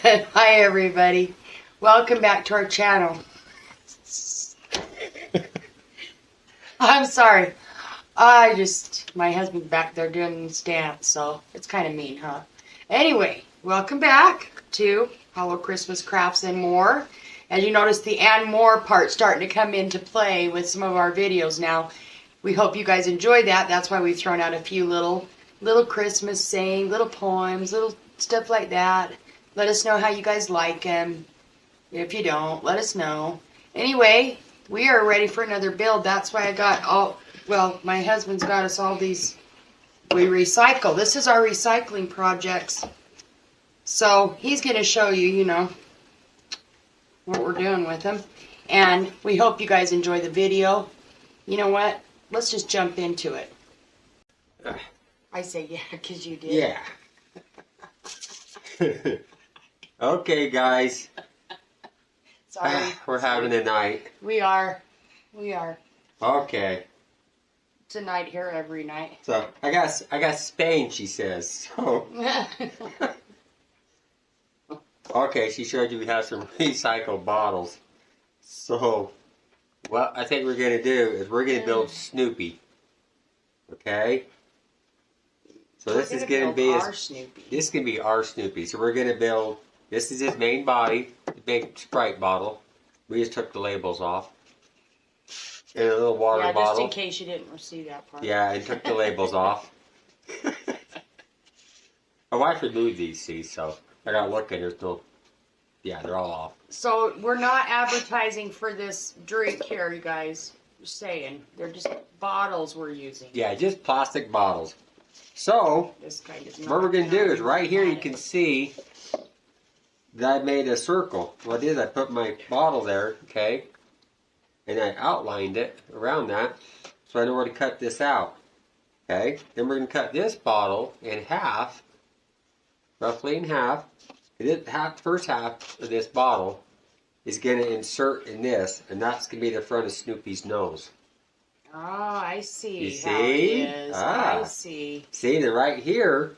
Hi everybody. Welcome back to our channel. I'm sorry. My husband's back there doing this dance, so it's kind of mean, huh? Anyway, welcome back to Hollow Christmas Crafts and More. As you notice, the and more part starting to come into play with some of our videos now. We hope you guys enjoy that. That's why we've thrown out a few little Christmas saying, little poems, little stuff like that. Let us know how you guys like them. If you don't, let us know. Anyway, we are ready for another build. That's why I got my husband's got us all these. We recycle. This is our recycling projects. So he's going to show you, what we're doing with them. And we hope you guys enjoy the video. You know what? Let's just jump into it. I say yeah, because you did. Yeah. Okay, guys. Sorry. We're having a night. We are. Okay. It's a night here every night. So I got Spain, she says. So okay, she showed you we have some recycled bottles. So what I think we're gonna do is we're gonna build Snoopy. Okay? So this is gonna be our Snoopy. So we're gonna build, this is his main body, the big Sprite bottle. We just took the labels off. And a little water bottle. Yeah, just in case you didn't see that part. Yeah, and took the labels off. My wife removed these, see, so I gotta look and there's still, yeah, they're all off. So we're not advertising for this drink here, you guys. Just saying. They're just bottles we're using. Yeah, just plastic bottles. So, what we're going to do is right here you can see that I made a circle. What I did, I put my bottle there, okay, and I outlined it around that so I know where to cut this out, okay. Then we're going to cut this bottle in half, roughly in half. First half of this bottle is going to insert in this, and that's going to be the front of Snoopy's nose. Oh, I see. You see? How it is. I see. See, then right here,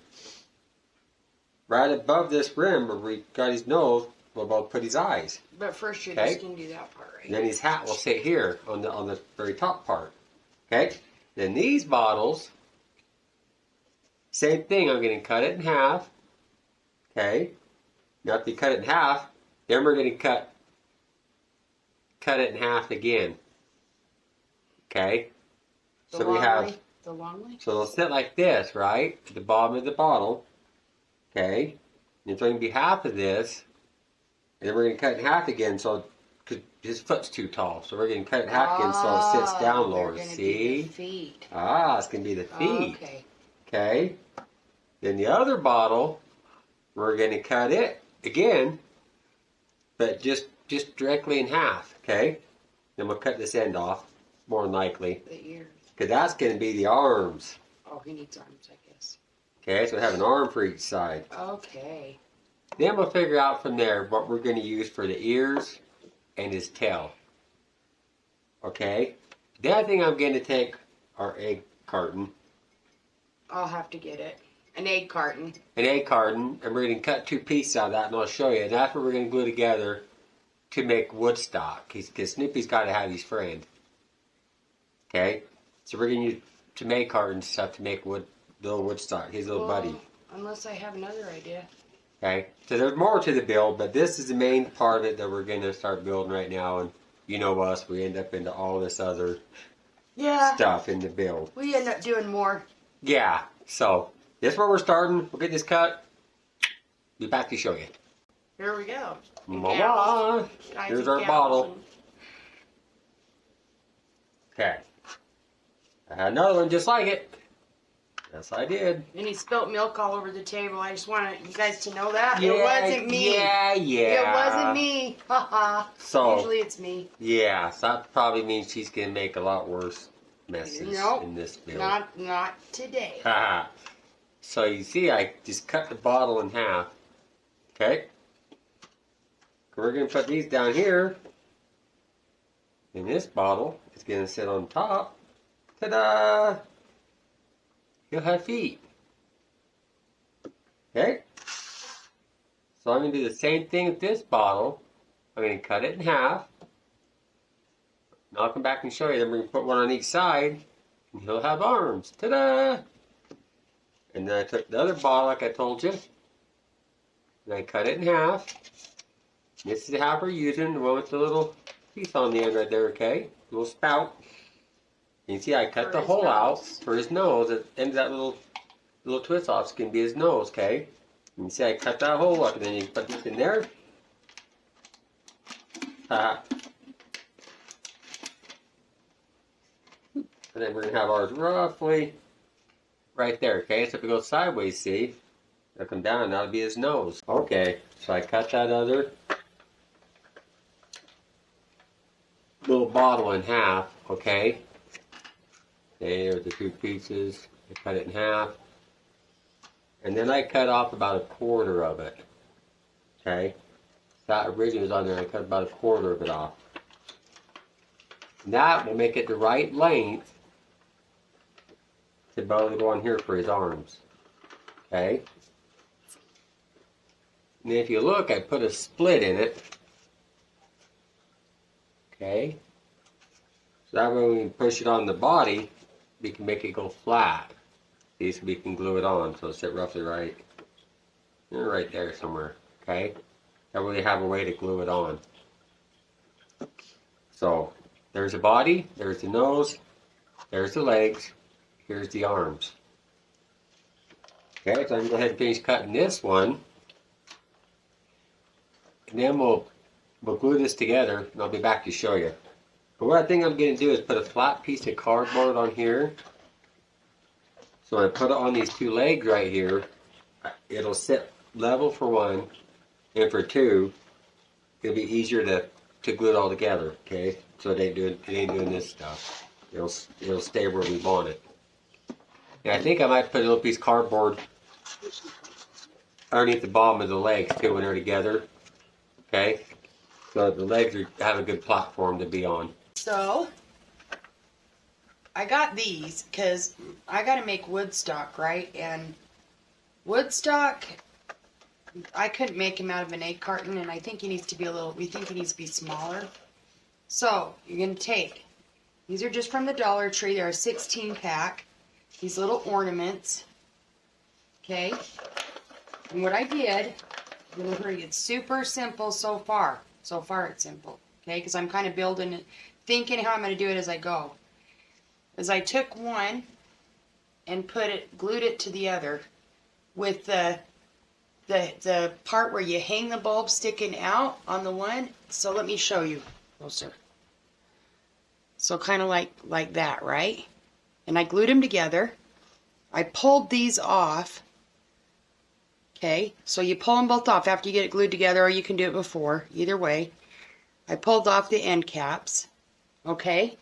right above this rim where we got his nose, we'll both put his eyes. But first you're just going to do that part, right? And then his hat will sit here on the very top part. Okay? Then these bottles, same thing, I'm going to cut it in half. Okay? Now if you cut it in half, then we're going to cut it in half again. Okay? The long way? So they'll sit like this, right? At the bottom of the bottle. Okay? And it's going to be half of this. And then we're going to cut it in half again so because his foot's too tall. So we're going to cut it in half again so it sits down lower. See? The feet. It's going to be the feet. Okay. Okay? Then the other bottle, we're going to cut it again, but just directly in half. Okay? Then we'll cut this end off. More than likely. The ears. Because that's going to be the arms. Oh, he needs arms, I guess. Okay, so we have an arm for each side. Okay. Then we'll figure out from there what we're going to use for the ears and his tail. Okay? The other thing I'm going to take our egg carton. I'll have to get it. An egg carton. An egg carton, and we're going to cut two pieces out of that, and I'll show you. And that's what we're going to glue together to make Woodstock. Because Snoopy's got to have his friend. Okay, so we're going to use tomato carton and stuff to make little Woodstock, his little buddy. Unless I have another idea. Okay, so there's more to the build, but this is the main part of it that we're going to start building right now. And you know us, we end up into all this other stuff in the build. We end up doing more. Yeah, so this is where we're starting. We'll get this cut. Be back to show you. Here we go. Voila! Here's our bottle. Okay. I had another one just like it. Yes, I did. And he spilt milk all over the table. I just wanted you guys to know that. Yeah, it wasn't me. Yeah. It wasn't me. Haha. So, usually it's me. Yeah, so that probably means she's going to make a lot worse messes in this build. Not today. Haha. So you see, I just cut the bottle in half. Okay? We're going to put these down here. And this bottle is going to sit on top. Ta-da! He'll have feet. Okay? So I'm going to do the same thing with this bottle. I'm going to cut it in half. Now I'll come back and show you. Then we're going to put one on each side. And he'll have arms. Ta-da! And then I took the other bottle like I told you. And I cut it in half. This is how we're using the one with the little piece on the end right there, okay? Little spout. And you see I cut the hole out for his nose. At the end of that little twist off is going to be his nose, okay? And you see I cut that hole up and then you put this in there. And then we're going to have ours roughly right there, okay? So if it goes sideways, see? It'll come down and that'll be his nose. Okay, so I cut that other little bottle in half, okay? There's the two pieces. I cut it in half. And then I cut off about 1/4 of it. Okay? That originally was on there. I cut about 1/4 of it off. And that will make it the right length to go on here for his arms. Okay? And if you look, I put a split in it. Okay? So that way when we push it on the body, we can make it go flat. See, so we can glue it on so it'll sit roughly right there somewhere. Okay? That way we have a way to glue it on. So, there's the body, there's the nose, there's the legs, here's the arms. Okay, so I'm going to go ahead and finish cutting this one. And then we'll glue this together and I'll be back to show you. But what I think I'm going to do is put a flat piece of cardboard on here. So when I put it on these two legs right here, it'll sit level for one, and for two, it'll be easier to glue it all together, okay? So it ain't doing this stuff. It'll stay where we want it. And I think I might put a little piece of cardboard underneath the bottom of the legs too when they're together, okay? So the legs have a good platform to be on. So, I got these because I got to make Woodstock, right? And Woodstock, I couldn't make him out of an egg carton, and I think he needs to be we think he needs to be smaller. So, you're going to take, these are just from the Dollar Tree. They're a 16 pack. These little ornaments. Okay? And what I did, it's super simple so far. So far it's simple. Okay? Because I'm kind of building it, thinking how I'm going to do it as I go. As I took one and glued it to the other with the part where you hang the bulb sticking out on the one. So let me show you closer. So kind of like that, right? And I glued them together. I pulled these off. Okay, so you pull them both off after you get it glued together, or you can do it before. Either way. I pulled off the end caps. Okay?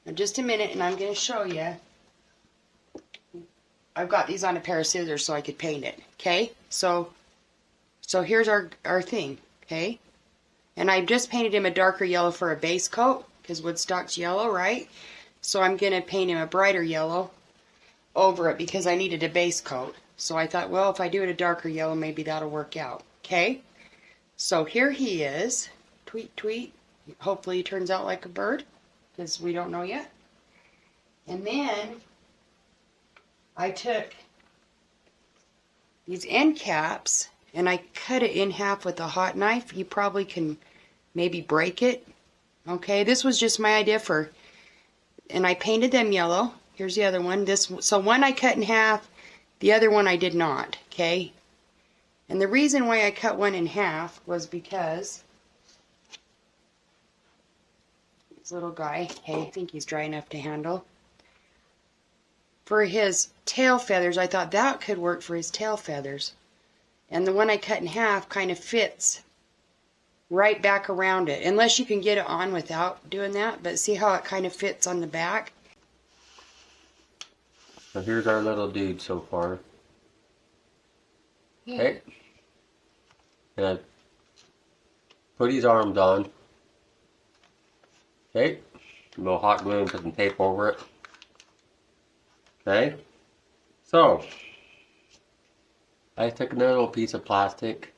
Now just a minute, and I'm going to show you. I've got these on a pair of scissors so I could paint it. Okay? So here's our thing. Okay? And I just painted him a darker yellow for a base coat, because Woodstock's yellow, right? So I'm going to paint him a brighter yellow over it because I needed a base coat. So I thought, well, if I do it a darker yellow, maybe that'll work out. Okay? So here he is. Tweet, tweet. Hopefully he turns out like a bird, because we don't know yet. And then I took these end caps and I cut it in half with a hot knife. You probably can maybe break it. Okay, this was just my idea and I painted them yellow. Here's the other one. So one I cut in half, the other one I did not. Okay, and the reason why I cut one in half was because this little guy, hey, I think he's dry enough to handle. For his tail feathers, I thought that could work for his tail feathers. And the one I cut in half kind of fits right back around it. Unless you can get it on without doing that. But see how it kind of fits on the back? So here's our little dude so far. Yeah. Okay. And I put his arms on. Okay. A little hot glue and put some tape over it. Okay. So I took another little piece of plastic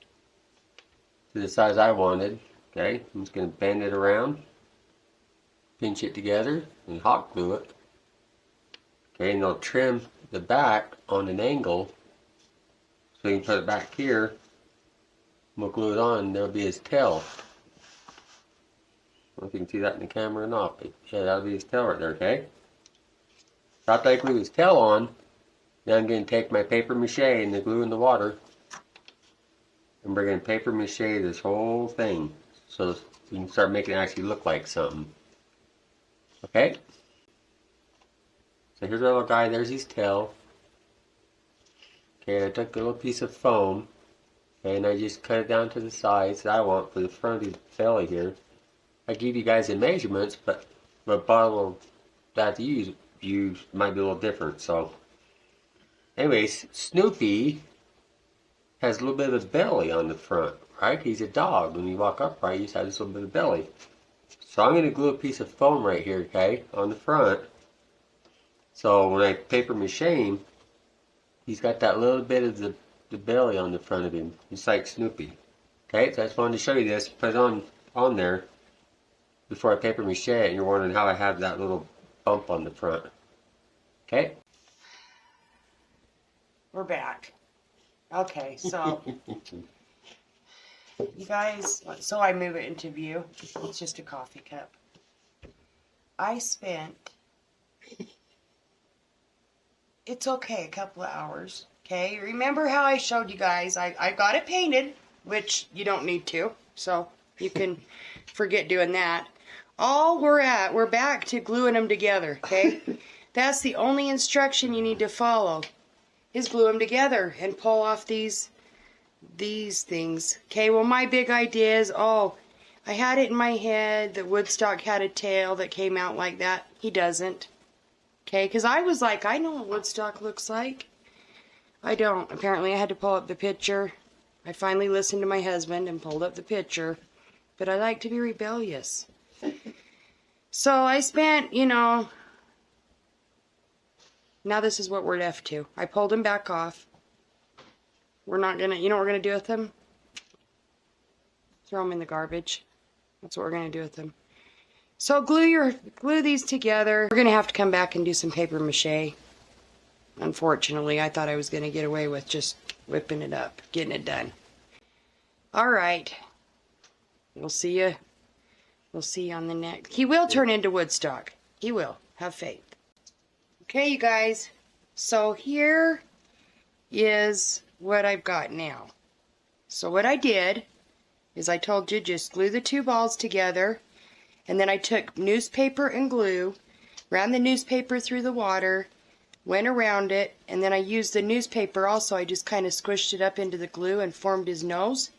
to the size I wanted. Okay, I'm just going to bend it around, pinch it together, and hot glue it. Okay, and I'll trim the back on an angle so you can put it back here. We'll glue it on, and there'll be his tail. I don't know if you can see that in the camera or not, but yeah, that'll be his tail right there, okay? After I glue his tail on, then I'm going to take my paper mache and the glue in the water, and we're going to paper mache this whole thing so we can start making it actually look like something. Okay? So here's our little guy, there's his tail. Okay, and I took a little piece of foam, okay, and I just cut it down to the size that I want for the front of his belly here. I give you guys the measurements, but the bottle that you use might be a little different. So, anyways, Snoopy has a little bit of a belly on the front, right? He's a dog. When you walk upright, he just has this little bit of belly. So I'm going to glue a piece of foam right here, okay, on the front. So when I paper mache him, he's got that little bit of the belly on the front of him, just like Snoopy. Okay, so I just wanted to show you this, put it on there before I paper mache it, and you're wondering how I have that little bump on the front. Okay? We're back. Okay, so you guys, so I move it into view. It's just a coffee cup. I spent, it's okay, a couple of hours. Okay, remember how I showed you guys, I got it painted, which you don't need to, so you can forget doing that. All we're back to gluing them together, okay? That's the only instruction you need to follow, is glue them together and pull off these things. Okay, well my big idea is, I had it in my head that Woodstock had a tail that came out like that. He doesn't. Okay, because I was like, I know what Woodstock looks like. I don't. Apparently I had to pull up the picture. I finally listened to my husband and pulled up the picture. But I like to be rebellious. So I spent, now this is what we're left to. I pulled him back off. We're not gonna, you know what we're gonna do with him? Throw them in the garbage. That's what we're gonna do with them. So glue these together. We're gonna have to come back and do some paper mache. Unfortunately, I thought I was gonna get away with just whipping it up, getting it done. All right. We'll see you. We'll see you on the next. He will turn into Woodstock. He will. Have faith. Okay, you guys. So here is what I've got now. So what I did is I told you just glue the two balls together, and then I took newspaper and glue, ran the newspaper through the water, went around it, and then I used the newspaper also. I just kind of squished it up into the glue and formed his nose.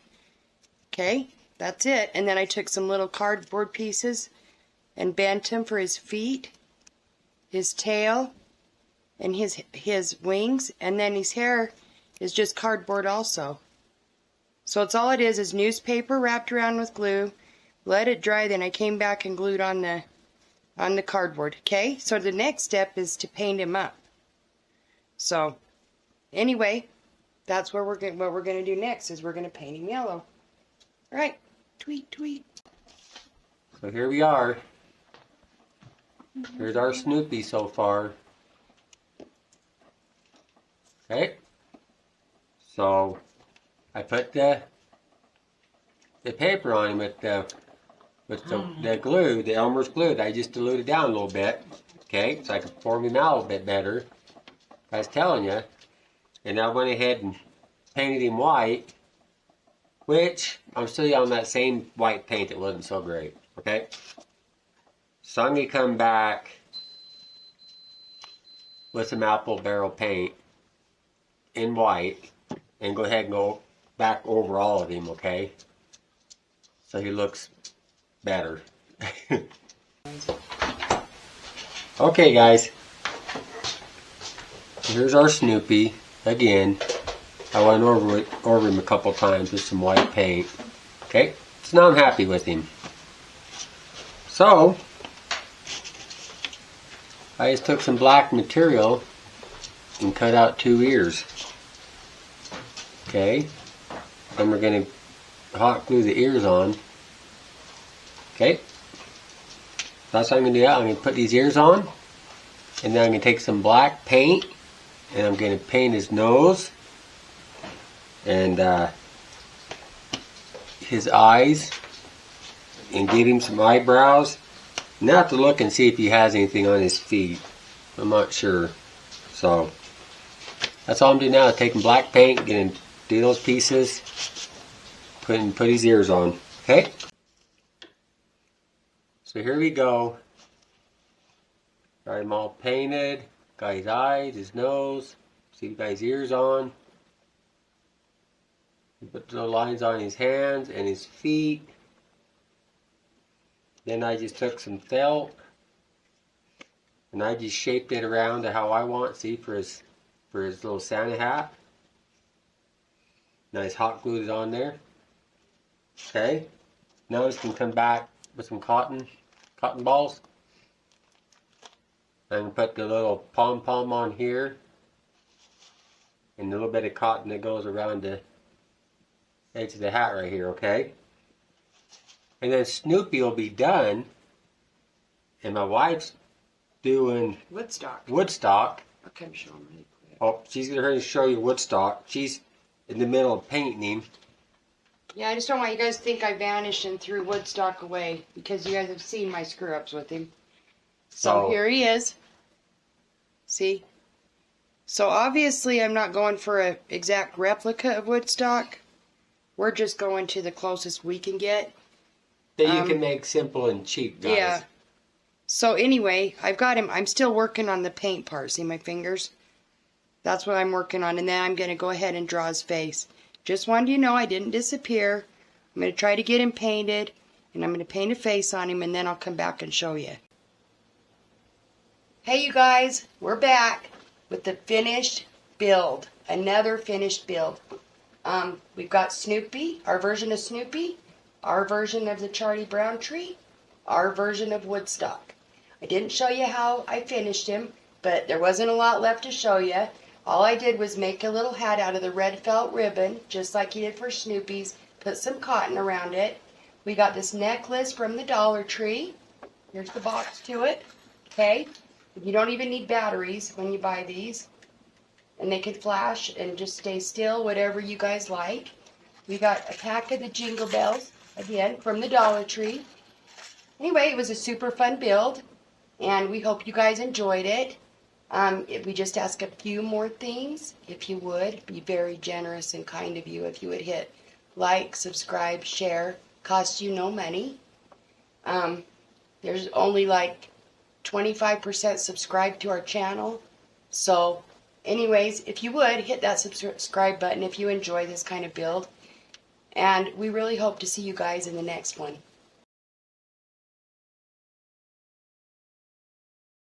Okay, that's it. And then I took some little cardboard pieces and bent him for his feet, his tail, and his wings, and then his hair is just cardboard also. So it's all it is newspaper wrapped around with glue, let it dry, then I came back and glued on the cardboard. Okay, so the next step is to paint him up. So anyway, that's what we're gonna do next, is we're gonna paint him yellow. All right, tweet, tweet. So here we are. Here's our Snoopy so far. Okay. So I put the paper on him with the glue, the Elmer's glue that I just diluted down a little bit. Okay, so I could form him out a little bit better. I was telling you. And I went ahead and painted him white, which I'm still on that same white paint that wasn't so great. Okay. So I'm going to come back with some apple barrel paint in white and go ahead and go back over all of him, okay? So he looks better. Okay, guys. Here's our Snoopy. Again, I went over him a couple times with some white paint. Okay, so now I'm happy with him. So, I just took some black material and cut out 2 ears. Okay, then we're going to hot glue the ears on. Okay. That's what I'm going to do. I'm going to put these ears on. And then I'm going to take some black paint. And I'm going to paint his nose. And his eyes. And give him some eyebrows. Now I have to look and see if he has anything on his feet. I'm not sure. So, that's all I'm doing now. Taking black paint, gonna do those pieces, put his ears on. Okay? So here we go. Got him all painted. Got his eyes, his nose. See, got his ears on. Put the lines on his hands and his feet. Then I just took some felt and I just shaped it around to how I want. See, for his little Santa hat. Nice hot glued it on there. Okay. Now it's gonna come back with some cotton balls. I'm gonna put the little pom-pom on here. And a little bit of cotton that goes around the edge of the hat right here, okay? And then Snoopy will be done. And my wife's doing Woodstock. Okay, I'm showing really quick. Oh, she's going to show you Woodstock. She's in the middle of painting him. Yeah, I just don't want you guys to think I vanished and threw Woodstock away, because you guys have seen my screw-ups with him. So here he is. See? So obviously I'm not going for an exact replica of Woodstock. We're just going to the closest we can get. That you can make simple and cheap, guys. Yeah. So anyway, I've got him. I'm still working on the paint part. See my fingers? That's what I'm working on. And then I'm going to go ahead and draw his face. Just wanted you to know I didn't disappear. I'm going to try to get him painted. And I'm going to paint a face on him. And then I'll come back and show you. Hey, you guys. We're back with the finished build. Another finished build. We've got Snoopy. Our version of Snoopy. Our version of the Charlie Brown tree. Our version of Woodstock. I didn't show you how I finished him, but there wasn't a lot left to show you. All I did was make a little hat out of the red felt ribbon, just like you did for Snoopy's. Put some cotton around it. We got this necklace from the Dollar Tree. Here's the box to it. Okay? You don't even need batteries when you buy these. And they can flash and just stay still, whatever you guys like. We got a pack of the Jingle Bells, again, from the Dollar Tree. Anyway, it was a super fun build, and we hope you guys enjoyed it. We just ask a few more things. If you would, be very generous and kind of you if you would hit like, subscribe, share. Costs you no money. There's only like 25% subscribed to our channel. So, anyways, if you would, hit that subscribe button if you enjoy this kind of build. And we really hope to see you guys in the next one.